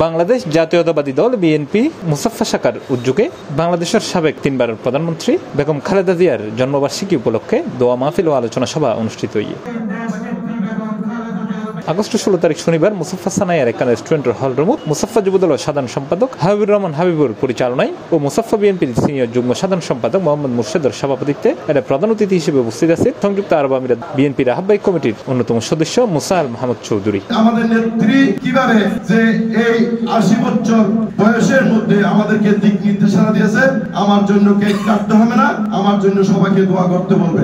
বাংলাদেশ জাতীয়তাবাদী দল বিএনপি মুসাফফা শাখার উদ্যোগে বাংলাদেশের সাবেক তিনবারের প্রধানমন্ত্রী বেগম খালেদা জিয়ার জন্মবার্ষিকী উপলক্ষে দোয়া মাহফিল ও আলোচনা সভা অনুষ্ঠিত হয়ে আগস্ট 16 তারিখ শনিবার মুসাফফা সানাইয়ার একখান রেস্টুরেন্টের হল রুমত মুসাফফা যুবদলের সাধারণ সম্পাদক হাবিবুর রহমান হাবিবুর পরিচালনায় ও মুসাফফা বিএনপির সিনিয়র যুগ্ম সাধারণ সম্পাদক মোহাম্মদ মুর্শেদের সভাপতিত্বে এর প্রধান অতিথি হিসেবে উপস্থিত আছেন সংযুক্ত আরব আমিরাত বিএনপির আহ্বায়ক কমিটির অন্যতম সদস্য মুসা আল মাহমুদ চৌধুরী। আমাদের নেত্রী কিভাবে যে এই 80 বছর বয়সের মধ্যে আমাদেরকে দিক নির্দেশনা দিয়েছে, আমার জন্য কেক কাটতে হবে না, আমার জন্য সবাইকে দোয়া করতে বলবে।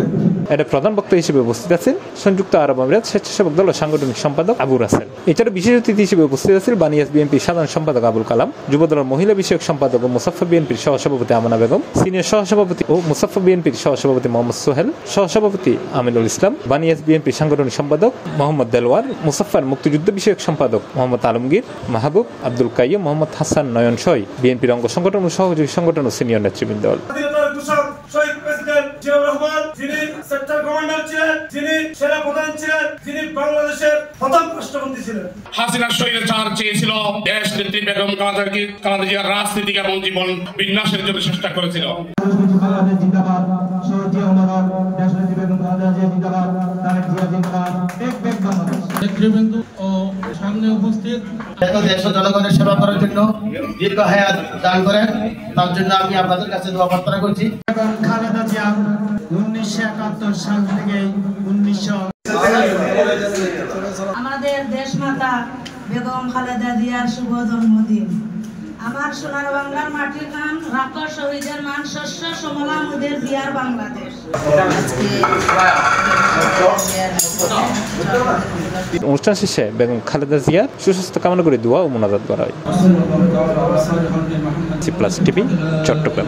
এর প্রধান বক্তা হিসেবে উপস্থিত আছেন সংযুক্ত আরব আমিরাত স্বেচ্ছাসেবক দল ও সাংগঠনিক সম্পাদক আবু রাসেল। এছাড়া বিশেষ অতিথি হিসেবে উপস্থিত আছেন বানিয়াস বিএনপির সাধারণ সম্পাদক আবুল কালাম, যুবদলের মহিলা বিষয়ক সম্পাদক ও মুসাফফা বিএনপির সহসভাপতি আমানা বেগম, সিনিয়র সহসভাপতি ও মুসাফফা বিএনপির সহসভাপতি মোহাম্মদ সোহেল, সহসভাপতি আমিনুল ইসলাম, বানিয়াস বিএনপির সাংগঠনিক সম্পাদক মোহাম্মদ দেলওয়ার, মুসাফফার মুক্তিযুদ্ধ বিষয়ক সম্পাদক মোহাম্মদ আলমগীর, মাহবুব, আব্দুল কাইয়ুম, মোহাম্মদ হাসান নয়ন সহ বিএনপির অঙ্গ সংগঠন ও সহযোগী সংগঠন ও সিনিয়র নেতৃবৃন্দ। শহীদ প্রেসিডেন্ট জিয়াউর রহমান, যিনি সেক্টর কমান্ডার ছিলেন, যিনি সেনা প্রধান ছিলেন, যিনি বাংলাদেশের প্রথম রাষ্ট্রপতি ছিলেন। হাসিনা স্বৈরাচার চেয়েছিল, দেশ নেত্রী বেগম খালেদা জিয়ার রাজনীতিক এবং জীবন বিন্যাসের জন্য চেষ্টা করেছিল। নেতৃবৃন্দ ও সামনে উপস্থিত দেশ ও জনগণের সেবা করার জন্য দীর্ঘ হায়াত দান করেন, তার জন্য আমি আপনাদের কাছে দোয়া প্রার্থনা করছি। খালেদা জিয়া 1971 সাল থেকে আমাদের দেশমাতা বেগম খালেদা জিয়ার শুভ জন্মদিন। আমার সোনার বাংলার মাটির নাম রাখো শহীদের মান, শস্য সমলা মুদের দিয়ার বাংলাদেশ। অনুষ্ঠান শেষে বেগম খালেদা জিয়ার সুস্বাস্থ্য কামনা করে দোয়া ও মোনাজাত করা হয়। C plus TV, Chittagong.